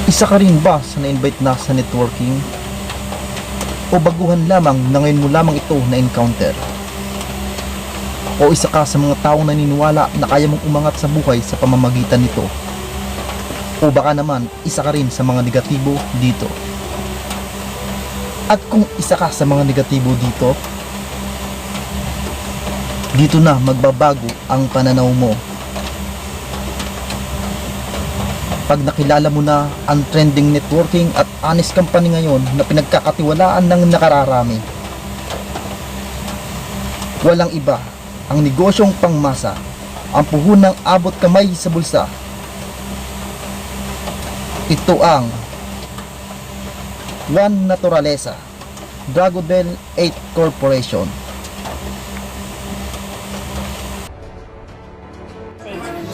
Isa ka rin ba sa na-invite na sa networking? O baguhan lamang na ngayon mo lamang ito na-encounter? O isa ka sa mga taong naniniwala na kaya mong umangat sa buhay sa pamamagitan nito? O baka naman isa ka rin sa mga negatibo dito? At kung isa ka sa mga negatibo dito, dito na magbabago ang pananaw mo. Pag nakilala mo na ang trending networking at honest company ngayon na pinagkakatiwalaan ng nakararami. Walang iba, ang negosyong pangmasa, ang puhunang abot kamay sa bulsa. Ito ang 1naturaleza, Dragonbel8 Corporation.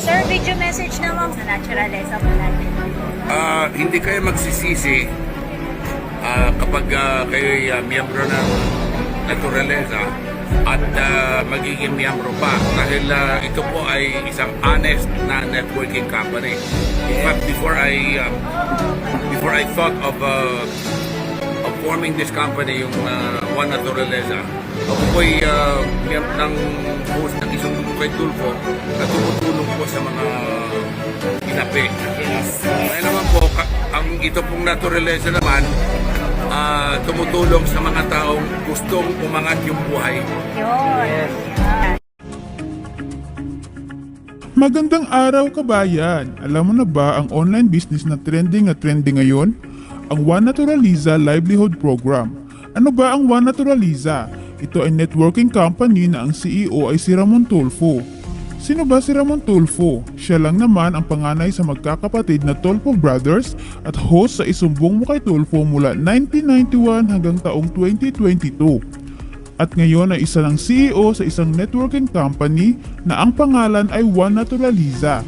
Sir, video message naman sa naturaleza po natin. Hindi kayo magsisisi kapag kayo miyembro ng naturaleza at magiging miyembro pa dahil ito po ay isang honest na networking company. In fact, before I thought of forming this company, yung 1naturaleza, ako po'y ng host ng isang kay Tulfo na tumutulong po sa mga inapi. Kaya naman po, ito pong naturaleza naman, tumutulong sa mga taong gustong umangat yung buhay. Magandang araw kabayan! Alam mo na ba ang online business na trending ngayon? Ang 1naturaleza Livelihood Program. Ano ba ang 1naturaleza? Ito ay networking company na ang CEO ay si Ramon Tulfo. Sino ba si Ramon Tulfo? Siya lang naman ang panganay sa magkakapatid na Tulfo Brothers at host sa Isumbong Mo Kay Tulfo mula 1991 hanggang taong 2022. At ngayon ay isa ng CEO sa isang networking company na ang pangalan ay 1naturaleza.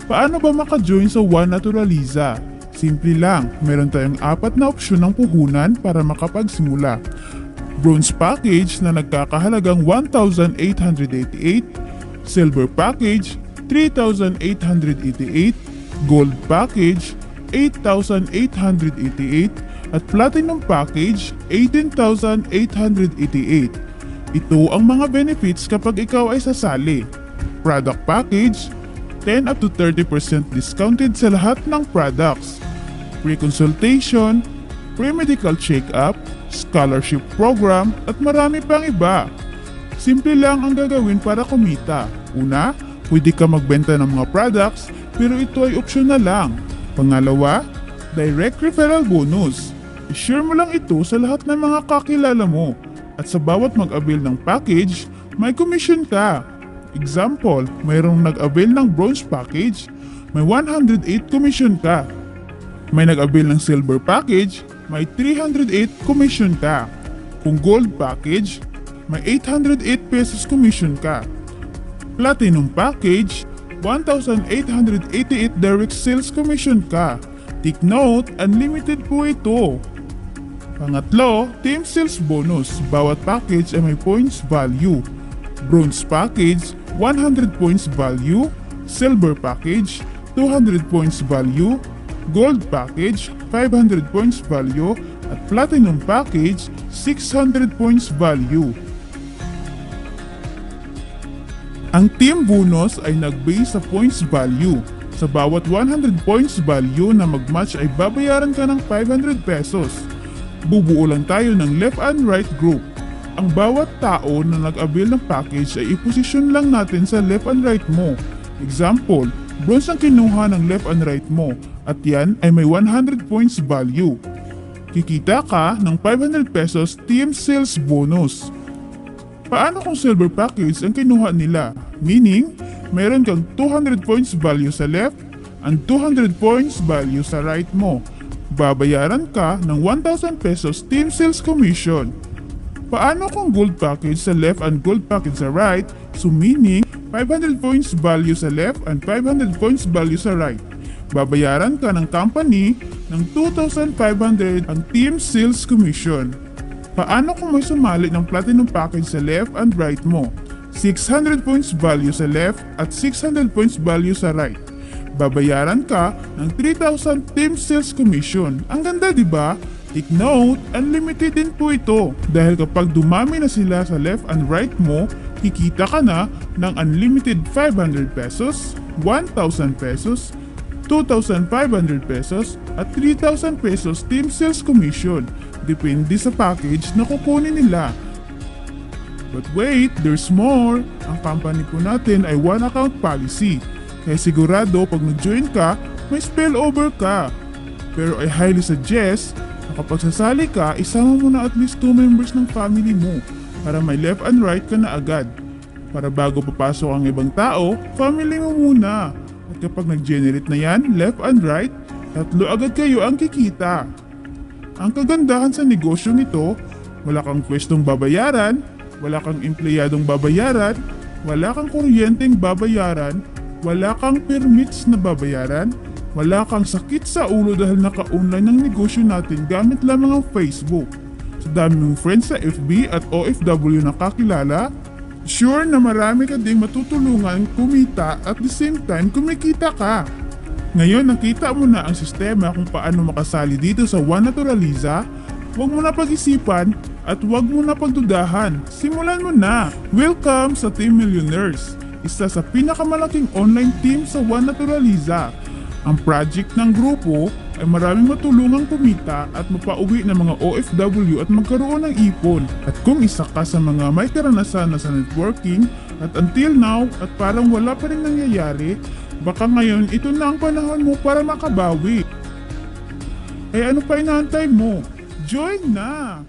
Paano ba maka-join sa 1naturaleza? Simple lang, meron tayong 4 na opsyon ng puhunan para makapagsimula. Bronze package na nagkakahalagang 1,888, silver package 3,888, gold package 8,888, at platinum package 18,888. Ito ang mga benefits kapag ikaw ay sasali. Product package 10 up to 30% discounted sa lahat ng products. Free consultation, free medical check-up, scholarship program, at marami pang iba. Simple lang ang gagawin para kumita. Una, pwede ka magbenta ng mga products pero ito ay optional lang. Pangalawa, direct referral bonus. I-share mo lang ito sa lahat ng mga kakilala mo. At sa bawat mag-avail ng package, may commission ka. Example, mayroong nag-avail ng bronze package, may 108 commission ka. May nag-avail ng silver package, may 308 commission ka. Kung gold package, may 808 pesos commission ka. Platinum package, 1,888 direct sales commission ka. Take note, unlimited po ito. Pangatlo, team sales bonus. Bawat package ay may points value. Bronze package, 100 points value. Silver package, 200 points value. Gold package, 500 points value. At platinum package, 600 points value. Ang team bonus ay nag-base sa points value. Sa bawat 100 points value na mag-match ay babayaran ka ng 500 pesos. Bubuo lang tayo ng left and right group. Ang bawat tao na nag-avail ng package ay iposisyon lang natin sa left and right mo. Example, bronze ang kinuha ng left and right mo at yan ay may 100 points value. Kikita ka ng 500 pesos team sales bonus. Paano kung silver package ang kinuha nila? Meaning, meron kang 200 points value sa left and 200 points value sa right mo. Babayaran ka ng 1,000 pesos team sales commission. Paano kung gold package sa left and gold package sa right? So meaning, 500 points value sa left and 500 points value sa right. Babayaran ka ng company ng 2,500 ang team sales commission. Paano kung may sumali ng platinum package sa left and right mo? 600 points value sa left at 600 points value sa right. babayaran ka ng 3,000 team sales commission. Ang ganda, di ba? Take note, unlimited din po ito. Dahil kapag dumami na sila sa left and right mo, kikita ka na ng unlimited 500 pesos, 1,000 pesos, 2,500 pesos, at 3,000 pesos team sales commission. Depende sa package na kukunin nila. But wait, there's more. Ang company po natin ay one account policy. Kaya sigurado pag nag-join ka, may spillover ka. Pero I highly suggest na kapag sasali ka, isama mo na at least 2 members ng family mo para may left and right ka na agad. Para bago papasok ang ibang tao, family mo muna. At kapag nag-generate na yan, left and right, 3 agad kayo ang kikita. Ang kagandahan sa negosyong ito, wala kang pwestong babayaran, wala kang empleyadong babayaran, wala kang kuryenteng babayaran, wala kang permits na babayaran, wala kang sakit sa ulo dahil naka-online ang negosyo natin gamit lamang ang Facebook. Sa dami mong friends sa FB at OFW na kakilala, sure na marami ka ding matutulungan kumita at the same time kumikita ka. Ngayon nakita mo na ang sistema kung paano makasali dito sa 1naturaleza, huwag mo na pag-isipan at huwag mo na pagdudahan. Simulan mo na! Welcome sa Team Millionaires, isa sa pinakamalaking online team sa 1naturaleza. Ang project ng grupo ay maraming matulungang kumita at mapauwi ng mga OFW at magkaroon ng ipon. At kung isa ka sa mga may karanasan na sa networking at until now at parang wala pa rin nangyayari, baka ngayon ito na ang panahon mo para makabawi. Kaya ano pa inaantay mo? Join na!